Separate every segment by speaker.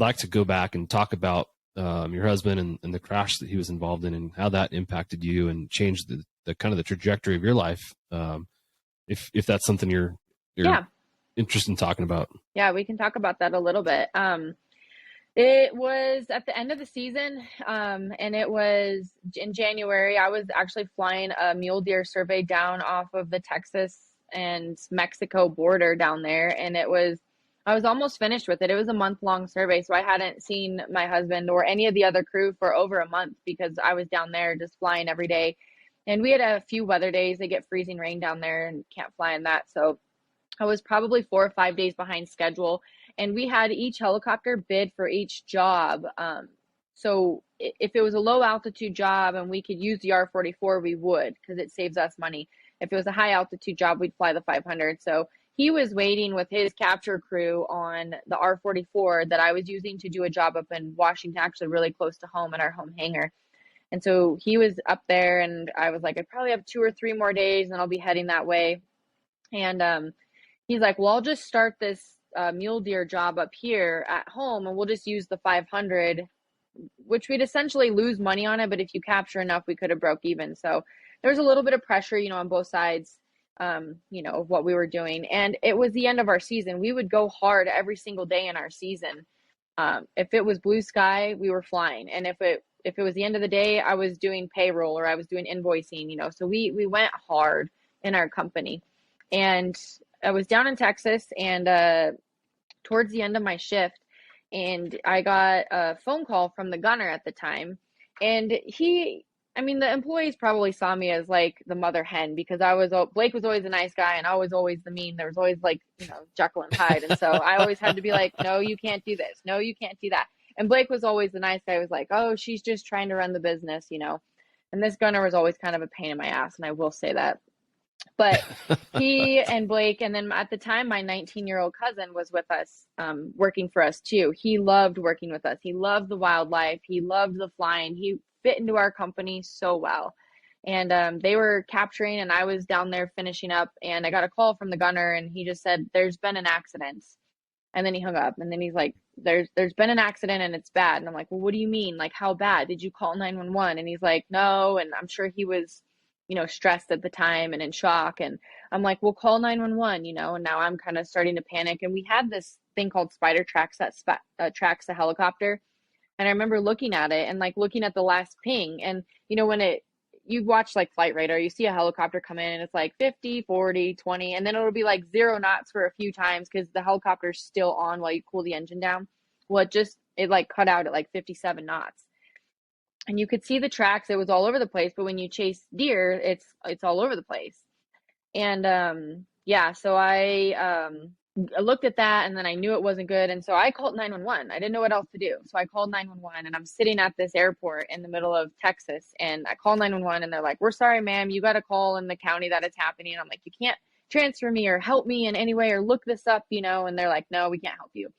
Speaker 1: like to go back and talk about your husband and the crash that he was involved in and how that impacted you and changed the kind of the trajectory of your life. If that's something you're
Speaker 2: Yeah.
Speaker 1: interested in talking about.
Speaker 2: Yeah, we can talk about that a little bit. It was at the end of the season, and it was in January. I was actually flying a mule deer survey down off of the Texas and Mexico border down there, and I was almost finished with it. It was a month-long survey, so I hadn't seen my husband or any of the other crew for over a month because I was down there just flying every day. And we had a few weather days. They get freezing rain down there and can't fly in that. So I was probably 4 or 5 days behind schedule, and we had each helicopter bid for each job. So if it was a low altitude job and we could use the R-44, we would, because it saves us money. If it was a high altitude job, we'd fly the 500. So he was waiting with his capture crew on the R-44 that I was using to do a job up in Washington, actually really close to home in our home hangar. And so he was up there, and I was like, I probably have 2 or 3 more days and I'll be heading that way. And he's like, well, I'll just start this mule deer job up here at home, and we'll just use the 500, which we'd essentially lose money on it. But if you capture enough, we could have broke even. So there's a little bit of pressure, on both sides, of what we were doing. And it was the end of our season. We would go hard every single day in our season. If it was blue sky, we were flying. And if it was the end of the day, I was doing payroll or I was doing invoicing, so we went hard in our company. And I was down in Texas, and towards the end of my shift, and I got a phone call from the gunner at the time. And the employees probably saw me as like the mother hen, because Blake was always a nice guy and I was always the mean. There was always like, Jekyll and Hyde. And so I always had to be like, no, you can't do this. No, you can't do that. And Blake was always the nice guy. He was like, oh, she's just trying to run the business, And this gunner was always kind of a pain in my ass. And I will say that. But he and Blake, and then at the time, my 19-year-old cousin was with us, working for us too. He loved working with us. He loved the wildlife. He loved the flying. He fit into our company so well. And they were capturing, and I was down there finishing up, and I got a call from the gunner, and he just said, there's been an accident. And then he hung up, and then he's like, there's been an accident and it's bad. And I'm like, well, what do you mean? Like, how bad? Did you call 911? And he's like, no. And I'm sure he was stressed at the time and in shock. And I'm like, well, call 911, and now I'm kind of starting to panic. And we had this thing called spider tracks that tracks the helicopter. And I remember looking at it and like looking at the last ping. And, when you watch like Flight Radar, you see a helicopter come in and it's like 50, 40, 20, and then it'll be like 0 knots for a few times because the helicopter's still on while you cool the engine down. Well, it like cut out at like 57 knots. And you could see the tracks. It was all over the place. But when you chase deer, it's all over the place. And so I looked at that, and then I knew it wasn't good. And so I called 911. I didn't know what else to do. So I called 911, and I'm sitting at this airport in the middle of Texas. And I called 911, and they're like, we're sorry, ma'am. You got to call in the county that it's happening. And I'm like, you can't transfer me or help me in any way or look this up, And they're like, no, we can't help you.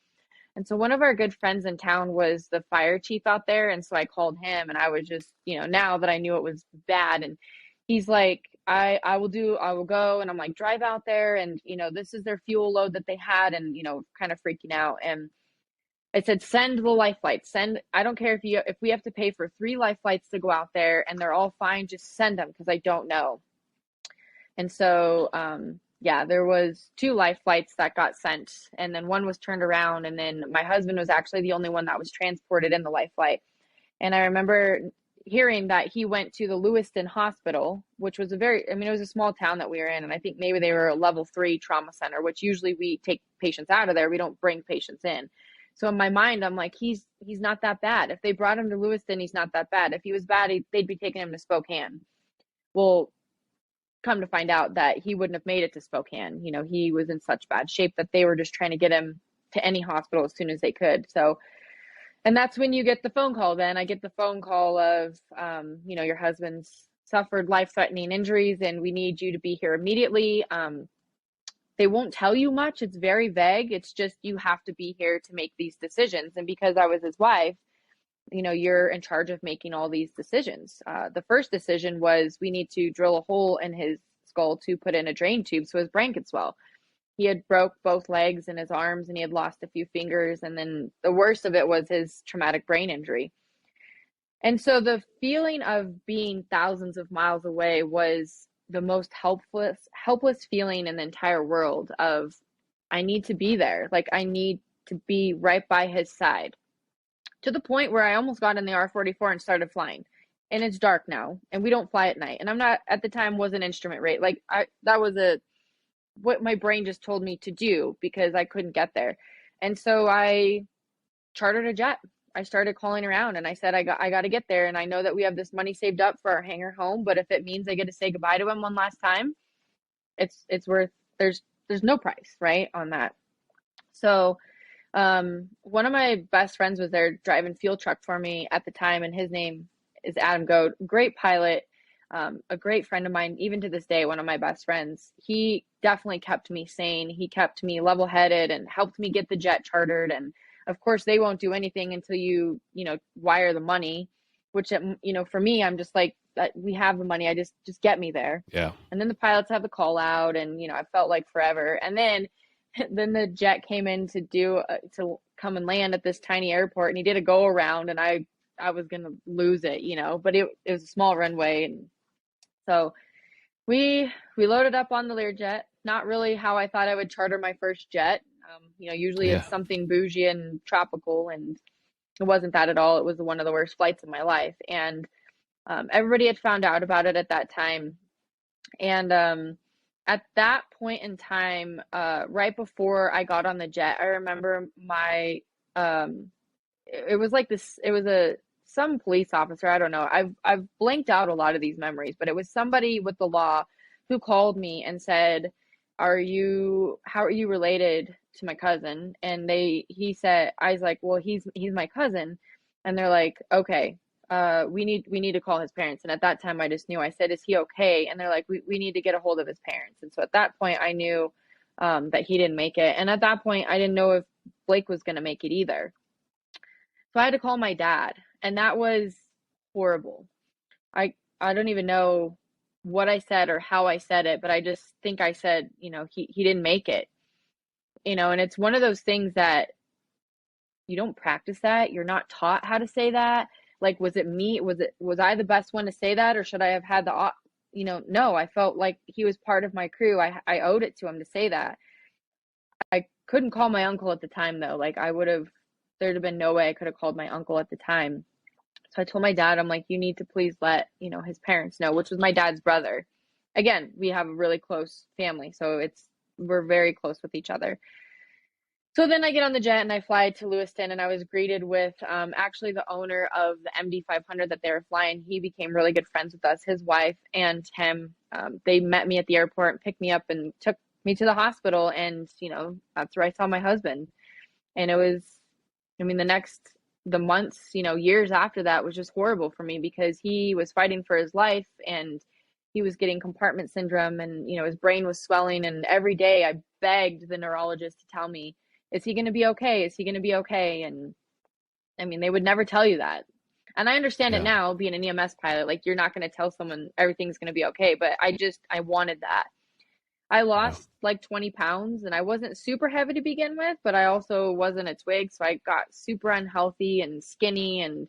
Speaker 2: And so one of our good friends in town was the fire chief out there. And so I called him, and I was just, now that I knew it was bad. And he's like, I will go. And I'm like, drive out there. And, this is their fuel load that they had, and, kind of freaking out. And I said, send the life flights. I don't care if we have to pay for 3 life flights to go out there and they're all fine, just send them, because I don't know. And so, there was 2 life flights that got sent, and then 1 was turned around, and then my husband was actually the only one that was transported in the life flight. And I remember hearing that he went to the Lewiston Hospital, which was it was a small town that we were in, and I think maybe they were a level 3 trauma center, which usually we take patients out of there. We don't bring patients in. So in my mind, I'm like, he's not that bad. If they brought him to Lewiston, he's not that bad. If he was bad, they'd be taking him to Spokane. Well, come to find out that he wouldn't have made it to Spokane. He was in such bad shape that they were just trying to get him to any hospital as soon as they could. So, and that's when you get the phone call. Then I get the phone call of, your husband's suffered life-threatening injuries and we need you to be here immediately. They won't tell you much. It's very vague. It's just, you have to be here to make these decisions. And because I was his wife, you're in charge of making all these decisions. The first decision was we need to drill a hole in his skull to put in a drain tube so his brain could swell. He had broke both legs and his arms, and he had lost a few fingers. And then the worst of it was his traumatic brain injury. And so the feeling of being thousands of miles away was the most helpless feeling in the entire world of I need to be there. Like I need to be right by his side. To the point where I almost got in the R-44 and started flying. And it's dark now, and we don't fly at night. And I'm not at the time was an instrument rate. Like I that was a what my brain just told me to do because I couldn't get there. And so I chartered a jet. I started calling around and I said, I got to get there. And I know that we have this money saved up for our hangar home, but if it means I get to say goodbye to him one last time, it's worth, there's no price, right, on that. So, one of my best friends was there driving fuel truck for me at the time, and his name is Adam Goat, great pilot, a great friend of mine, even to this day, one of my best friends. He definitely kept me sane. He kept me level headed and helped me get the jet chartered. And of course, they won't do anything until you know, wire the money, which, you know, for me, I'm just like, we have the money. I just get me there.
Speaker 1: Yeah.
Speaker 2: And then the pilots have the call out, and, you know, I felt like forever. And then the jet came in to come and land at this tiny airport, and he did a go around, and I was gonna lose it, you know, but it was a small runway. And so we loaded up on the Learjet. Not really how I thought I would charter my first jet. You know, usually
Speaker 1: Yeah.
Speaker 2: it's something bougie and tropical, and it wasn't that at all. It was one of the worst flights of my life, and everybody had found out about it at that time. And at that point in time, right before I got on the jet, I remember my it was like this. It was some police officer. I don't know. I've blanked out a lot of these memories, but it was somebody with the law who called me and said, how are you related to my cousin?" And he said, I was like, "Well, he's my cousin." And they're like, "Okay, we need to call his parents." And at that time I just knew. I said, "Is he okay?" And they're like, we need to get a hold of his parents." And so at that point I knew that he didn't make it. And at that point I didn't know if Blake was going to make it either. So I had to call my dad, and that was horrible. I don't even know what I said or how I said it, but I just think I said, you know, he didn't make it. You know, and it's one of those things that you don't practice that. You're not taught how to say that. Like, was it me? Was I the best one to say that, or should I have had you know, no, I felt like he was part of my crew. I owed it to him to say that. I couldn't call my uncle at the time though. Like there'd have been no way I could have called my uncle at the time. So I told my dad, I'm like, you need to please let, you know, his parents know, which was my dad's brother. Again, we have a really close family, so we're very close with each other. So then I get on the jet and I fly to Lewiston, and I was greeted with actually the owner of the MD 500 that they were flying. He became really good friends with us, his wife and him. They met me at the airport and picked me up and took me to the hospital. And, you know, that's where I saw my husband. And it was, I mean, the months, you know, years after that was just horrible for me because he was fighting for his life, and he was getting compartment syndrome, and, you know, his brain was swelling. And every day I begged the neurologist to tell me, is he going to be okay? Is he going to be okay? And I mean, they would never tell you that. And I understand it
Speaker 1: Yeah.
Speaker 2: now, being an EMS pilot, like you're not going to tell someone everything's going to be okay. But I wanted that. I
Speaker 1: Yeah.
Speaker 2: lost like 20 pounds, and I wasn't super heavy to begin with, but I also wasn't a twig. So I got super unhealthy and skinny. And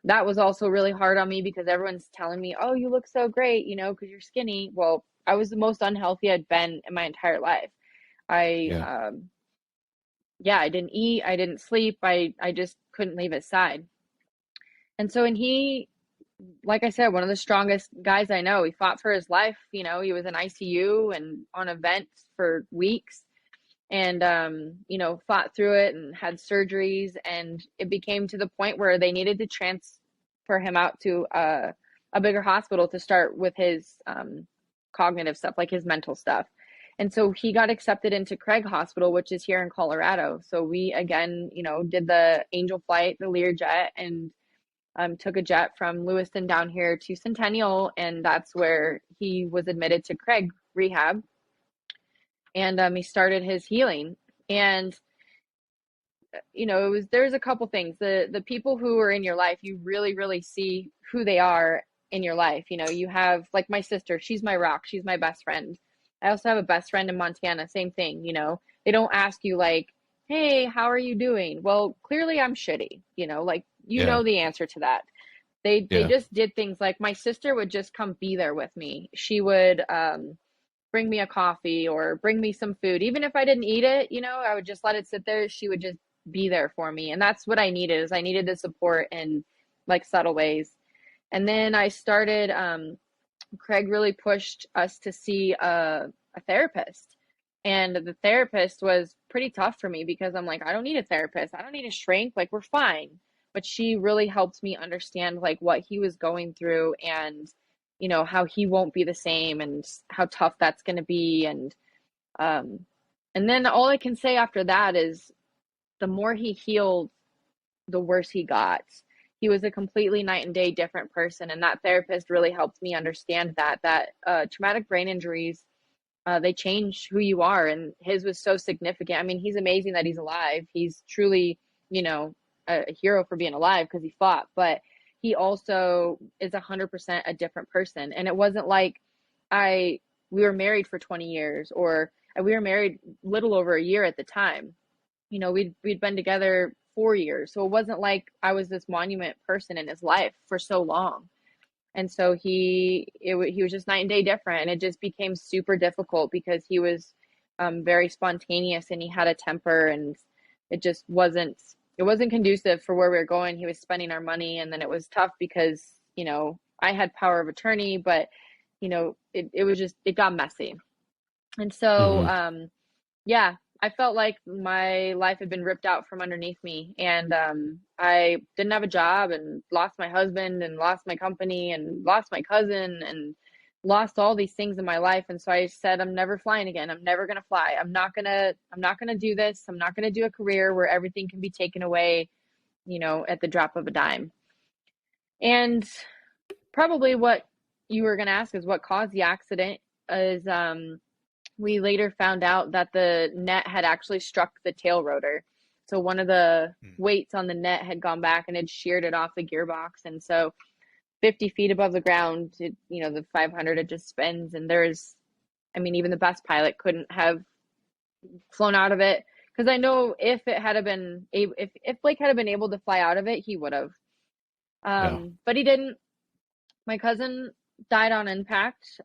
Speaker 2: that was also really hard on me because everyone's telling me, oh, you look so great, you know, because you're skinny. Well, I was the most unhealthy I'd been in my entire life. I,
Speaker 1: Yeah.
Speaker 2: yeah, I didn't eat, I didn't sleep, I just couldn't leave his side. And so, and he, like I said, one of the strongest guys I know. He fought for his life. You know, he was in ICU and on a vent for weeks, and you know, fought through it and had surgeries. And it became to the point where they needed to transfer him out to a bigger hospital to start with his cognitive stuff, like his mental stuff. And so he got accepted into Craig Hospital, which is here in Colorado. So we again, you know, did the Angel flight, the Learjet, and took a jet from Lewiston down here to Centennial, and that's where he was admitted to Craig rehab, and he started his healing. And you know, there's a couple things. The people who are in your life, you really see who they are in your life. You know, you have like my sister, she's my rock, she's my best friend. I also have a best friend in Montana, same thing, you know. They don't ask you like, "Hey, how are you doing?" Well, clearly I'm shitty, you know, like you
Speaker 1: Yeah.
Speaker 2: know the answer to that. They
Speaker 1: Yeah.
Speaker 2: just did things like my sister would just come be there with me. She would bring me a coffee or bring me some food. Even if I didn't eat it, you know, I would just let it sit there. She would just be there for me. And that's what I needed is I needed the support in like subtle ways. And then I started Craig really pushed us to see a therapist. And the therapist was pretty tough for me because I'm like, I don't need a therapist. I don't need a shrink. Like, we're fine. But she really helped me understand like what he was going through and, you know, how he won't be the same and how tough that's going to be. Um, and then all I can say after that is the more he healed, the worse he got. He was a completely night and day different person, and that therapist really helped me understand that traumatic brain injuries they change who you are, and his was so significant. I mean, he's amazing that he's alive. He's truly, you know, a hero for being alive because he fought, but he also is 100% a different person. And it wasn't like I we were married for 20 years or we were married little over a year at the time. You know, we'd been together 4 years. So it wasn't like I was this monument person in his life for so long. And so he was just night and day different, and it just became super difficult because he was very spontaneous and he had a temper, and it just wasn't conducive for where we were going. He was spending our money, and then it was tough because you know I had power of attorney, but you know it was just it got messy. And so
Speaker 1: Hmm.
Speaker 2: yeah, I felt like my life had been ripped out from underneath me, and I didn't have a job, and lost my husband, and lost my company, and lost my cousin, and lost all these things in my life. And so I said, I'm never flying again. I'm never gonna fly. I'm not gonna do this. I'm not gonna do a career where everything can be taken away, you know, at the drop of a dime. And probably what you were gonna ask is what caused the accident is we later found out that the net had actually struck the tail rotor. So one of the
Speaker 3: Mm.
Speaker 2: weights on the net had gone back and had sheared it off the gearbox. And so 50 feet above the ground, you know, the 500, it just spins. And I mean, even the best pilot couldn't have flown out of it. Because I know if it had been, if Blake had been able to fly out of it, he would have.
Speaker 1: Yeah.
Speaker 2: But he didn't. My cousin died on impact,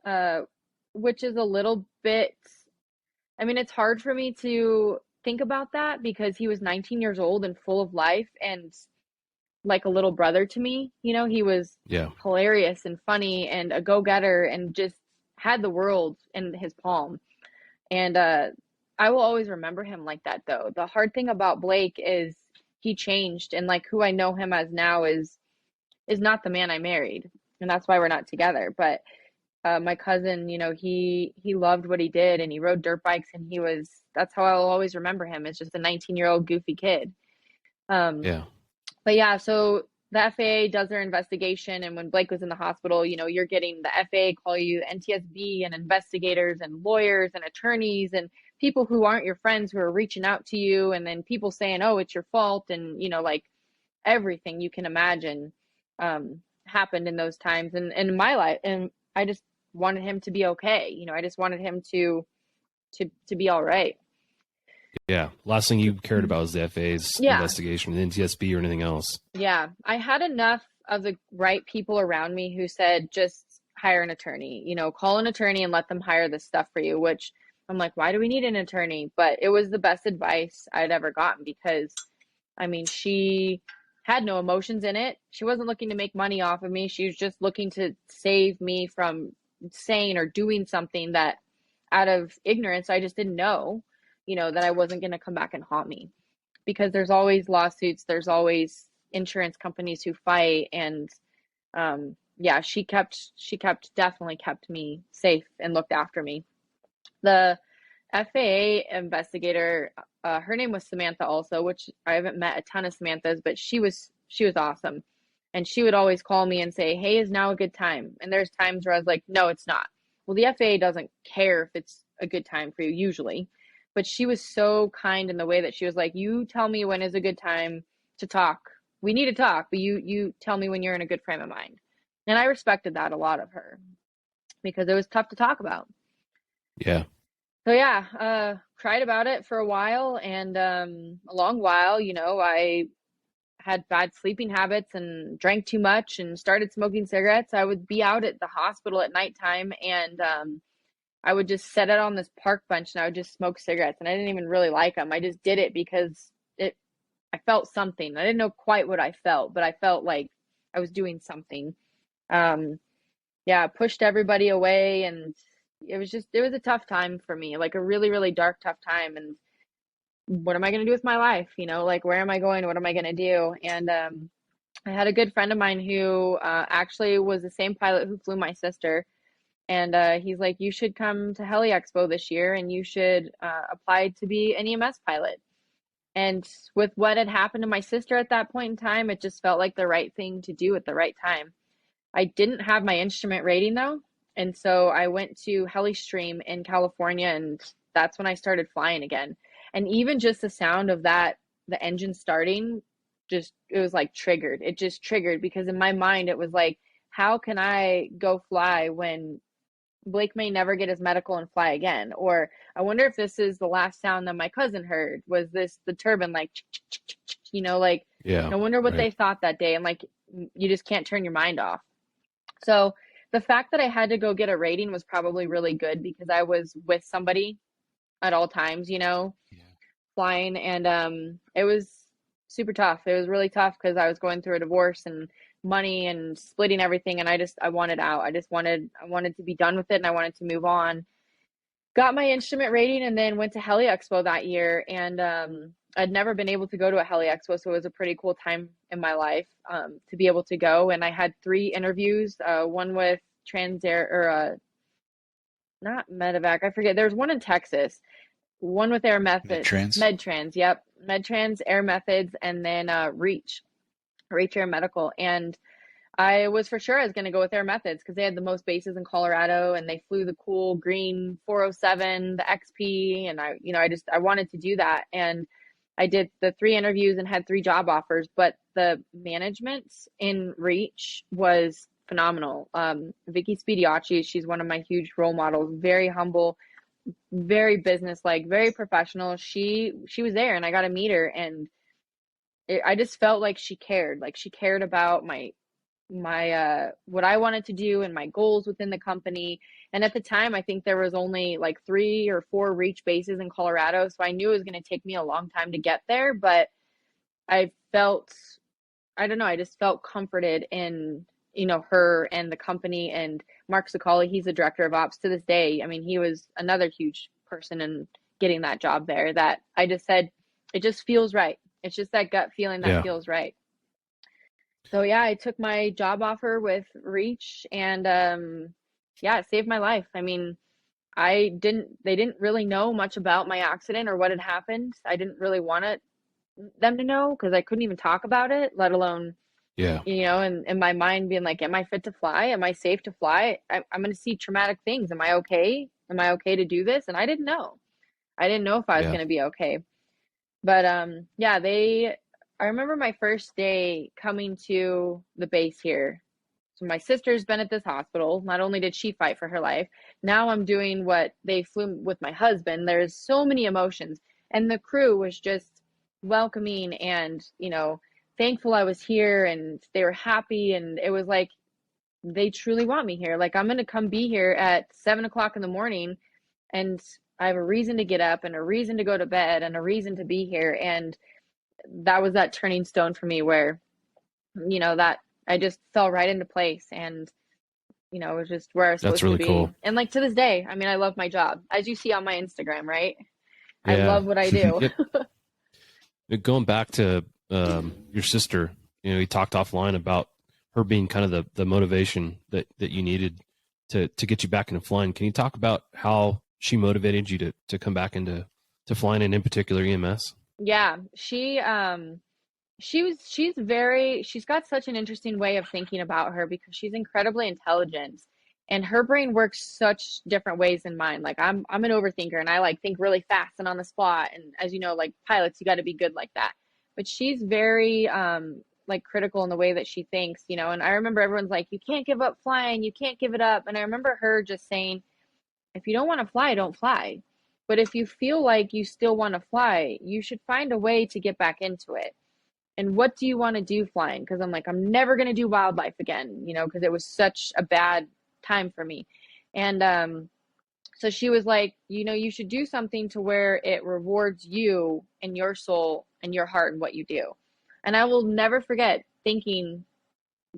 Speaker 2: which is a little bit I mean, it's hard for me to think about that because he was 19 years old and full of life and like a little brother to me. You know, he was
Speaker 1: Yeah.
Speaker 2: hilarious and funny and a go-getter and just had the world in his palm. And I will always remember him like that though. The hard thing about Blake is he changed and like who I know him as now is not the man I married. And that's why we're not together. But my cousin, you know, he loved what he did and he rode dirt bikes and that's how I'll always remember him. It's just a 19-year-old goofy kid. Um,
Speaker 1: Yeah.
Speaker 2: but yeah, so the FAA does their investigation, and when Blake was in the hospital, you know, you're getting the FAA call you NTSB and investigators and lawyers and attorneys and people who aren't your friends who are reaching out to you, and then people saying, "Oh, it's your fault," and you know, like everything you can imagine happened in those times and in my life, and I just wanted him to be okay. You know, I just wanted him to be all right.
Speaker 1: Yeah. Last thing you cared about was the FAA's
Speaker 2: Yeah.
Speaker 1: investigation, the NTSB, or anything else.
Speaker 2: Yeah. I had enough of the right people around me who said, just hire an attorney, you know, call an attorney and let them hire this stuff for you, which I'm like, why do we need an attorney? But it was the best advice I'd ever gotten because, I mean, she had no emotions in it. She wasn't looking to make money off of me. She was just looking to save me from saying or doing something that out of ignorance, I just didn't know, you know, that I wasn't going to come back and haunt me because there's always lawsuits. There's always insurance companies who fight. And yeah, definitely kept me safe and looked after me. The FAA investigator, her name was Samantha also, which I haven't met a ton of Samanthas, but she was awesome. And she would always call me and say, "Hey, is now a good time?" And there's times where I was like, "No, it's not." Well, the FAA doesn't care if it's a good time for you usually, but she was so kind in the way that she was like, "You tell me when is a good time to talk. We need to talk, but you tell me when you're in a good frame of mind." And I respected that a lot of her because it was tough to talk about.
Speaker 1: Yeah.
Speaker 2: So yeah, cried about it for a while, and a long while, I had bad sleeping habits and drank too much and started smoking cigarettes. I would be out at the hospital at nighttime, and I would just set it on this park bench and I would just smoke cigarettes, and I didn't even really like them. I just did it because I felt something. I didn't know quite what I felt, but I felt like I was doing something. Um, yeah, pushed everybody away, and it was a tough time for me, like a really, really dark, tough time. And what am I going to do with my life? Like, where am I going? What am I going to do? And I had a good friend of mine who actually was the same pilot who flew my sister. And he's like, you should come to Heli Expo this year and you should apply to be an EMS pilot. And with what had happened to my sister at that point in time, it just felt like the right thing to do at the right time. I didn't have my instrument rating though. And so I went to HeliStream in California, and that's when I started flying again. And even just the sound of that, the engine starting, it was like triggered. It just triggered because in my mind, it was like, how can I go fly when Blake may never get his medical and fly again? Or I wonder if this is the last sound that my cousin heard. Was this the turbine, like, like,
Speaker 1: Yeah.
Speaker 2: I wonder what
Speaker 1: Right.
Speaker 2: they thought that day. And like, you just can't turn your mind off. So the fact that I had to go get a rating was probably really good because I was with somebody at all times,
Speaker 1: Yeah.
Speaker 2: flying, and it was super tough. It was really tough because I was going through a divorce and money and splitting everything, and I wanted out. I wanted to be done with it, and I wanted to move on. Got my instrument rating and then went to Heli Expo that year, and I'd never been able to go to a Heli Expo, so it was a pretty cool time in my life to be able to go. And I had three interviews, one with Transair, or not Medevac, I forget. There's one in Texas, one with Air Method,
Speaker 3: Mid-trans.
Speaker 2: MedTrans, yep, MedTrans, Air Methods, and then Reach Air Medical. And I was for sure I was going to go with Air Methods because they had the most bases in Colorado, and they flew the cool green 407, the XP, and I wanted to do that. And I did the three interviews and had three job offers, but the management in Reach was phenomenal. Vicky Spediacci, she's one of my huge role models, very humble, very business-like, very professional. She was there, and I got to meet her, and I just felt like she cared about my what I wanted to do and my goals within the company. And at the time, I think there was only like 3 or 4 Reach bases in Colorado, so I knew it was going to take me a long time to get there, but I felt, I don't know, I just felt comforted in, her and the company. And Mark Sicali, he's the director of ops to this day. I mean, he was another huge person in getting that job there, that I just said, it just feels right. It's just that gut feeling that
Speaker 1: Yeah.
Speaker 2: feels right. So yeah, I took my job offer with Reach, and yeah, it saved my life. I mean, they didn't really know much about my accident or what had happened. I didn't really want them to know because I couldn't even talk about it, let alone,
Speaker 1: Yeah.
Speaker 2: in my mind being like, am I fit to fly? Am I safe to fly? I'm going to see traumatic things. Am I okay? Am I okay to do this? And I didn't know. I didn't know if I was
Speaker 1: Yeah.
Speaker 2: going to be okay. But yeah, I remember my first day coming to the base here. So my sister's been at this hospital. Not only did she fight for her life, now I'm doing what they flew with my husband. There's so many emotions. And the crew was just welcoming and, thankful I was here, and they were happy. And it was like, they truly want me here. Like, I'm going to come be here at 7 o'clock in the morning, and I have a reason to get up and a reason to go to bed and a reason to be here. And that was that turning stone for me where, that I just fell right into place, and, it was just where I was
Speaker 1: That's
Speaker 2: supposed to
Speaker 1: really
Speaker 2: be.
Speaker 1: cool.
Speaker 2: And like to this day, I mean, I love my job, as you see on my Instagram, right? I
Speaker 1: Yeah.
Speaker 2: love what I do.
Speaker 1: Yep. Going back to your sister, you talked offline about her being kind of the motivation that you needed to get you back into flying. Can you talk about how she motivated you to come back into to flying, and in particular EMS?
Speaker 2: Yeah, she's got such an interesting way of thinking about her because she's incredibly intelligent, and her brain works such different ways than mine. Like, I'm an overthinker, and I like think really fast and on the spot, and as you know, like pilots, you got to be good like that. But she's very like critical in the way that she thinks, and I remember everyone's like, you can't give up flying, you can't give it up. And I remember her just saying, if you don't want to fly, don't fly. But if you feel like you still want to fly, you should find a way to get back into it. And what do you want to do flying? Because I'm like, I'm never going to do wildlife again, you know, because it was such a bad time for me. And so she was like, you know, you should do something to where it rewards you and your soul and your heart and what you do. And I will never forget thinking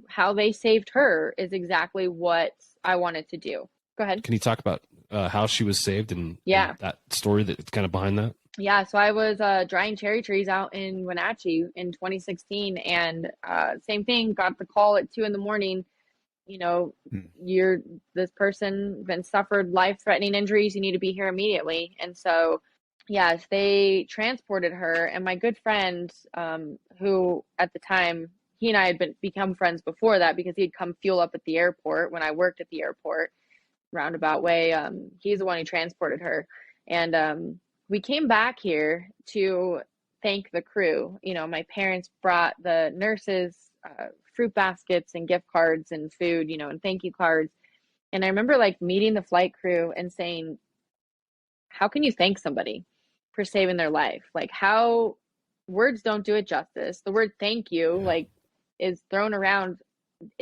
Speaker 2: how they saved her is exactly what I wanted to do. Go ahead.
Speaker 1: Can you talk about how she was saved and
Speaker 2: Yeah.
Speaker 1: that story that's kind of behind that?
Speaker 2: Yeah, so I was drying cherry trees out in Wenatchee in 2016, and same thing. Got the call at 2 in the morning. You know, you're this person been suffered life-threatening injuries. You need to be here immediately. And so, yes, they transported her. And my good friend, who at the time he and I had become friends before that because he'd come fuel up at the airport when I worked at the airport, roundabout way. He's the one who transported her, and we came back here to thank the crew. You know, my parents brought the nurses fruit baskets and gift cards and food, you know, and thank you cards. And I remember like meeting the flight crew and saying, how can you thank somebody for saving their life? Like, how words don't do it justice. The word thank you,
Speaker 1: Yeah.
Speaker 2: like, is thrown around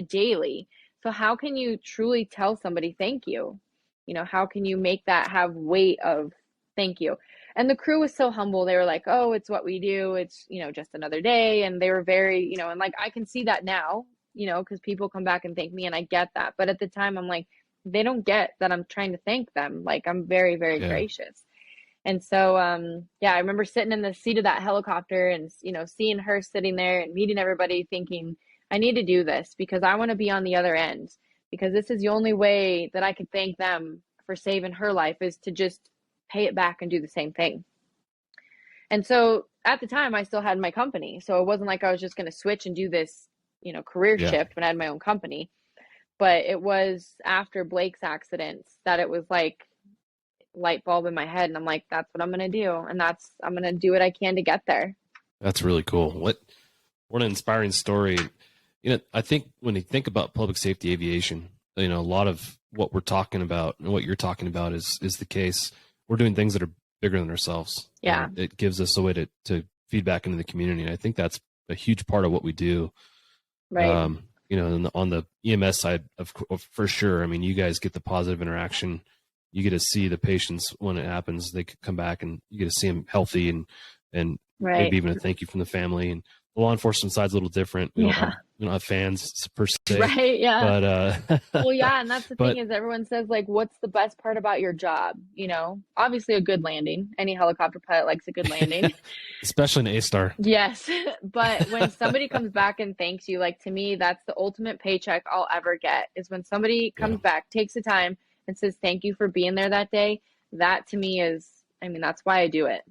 Speaker 2: daily. So how can you truly tell somebody thank you? You know, how can you make that have weight of thank you? And the crew was so humble. They were like, "Oh, it's what we do. It's, you know, just another day." And they were very, you know, and like I can see that now, you know, because people come back and thank me and I get that. But at the time I'm like, they don't get that I'm trying to thank them. Like I'm very, very
Speaker 1: Yeah.
Speaker 2: gracious. And so, yeah, I remember sitting in the seat of that helicopter and, you know, seeing her sitting there and meeting everybody thinking, I need to do this because I want to be on the other end because this is the only way that I could thank them for saving her life is to just pay it back and do the same thing. And so at the time, I still had my company. So it wasn't like I was just going to switch and do this, you know, career
Speaker 1: Yeah.
Speaker 2: shift when I had my own company. But it was after Blake's accident that it was like, light bulb in my head and I'm like, that's what I'm gonna do. And I'm gonna do what I can to get there.
Speaker 1: That's really cool. What an inspiring story. You know, I think when you think about public safety aviation, you know, a lot of what we're talking about and what you're talking about is the case. We're doing things that are bigger than ourselves.
Speaker 2: Yeah.
Speaker 1: And it gives us a way to feed back into the community. And I think that's a huge part of what we do.
Speaker 2: Right.
Speaker 1: You know, on the EMS side of for sure. I mean, you guys get the positive interaction. You get to see the patients when it happens. They could come back and you get to see them healthy and
Speaker 2: Right.
Speaker 1: maybe even a thank you from the family. And the law enforcement side's a little different. We don't have fans per se.
Speaker 2: Right. Yeah.
Speaker 1: But
Speaker 2: Well, yeah, and that's the
Speaker 1: but
Speaker 2: thing is everyone says like, what's the best part about your job? You know, obviously a good landing. Any helicopter pilot likes a good landing.
Speaker 1: especially an A-star.
Speaker 2: Yes. But when somebody comes back and thanks you, like to me, that's the ultimate paycheck I'll ever get is when somebody comes back, takes the time and says, thank you for being there that day. That to me is, I mean, that's why I do it.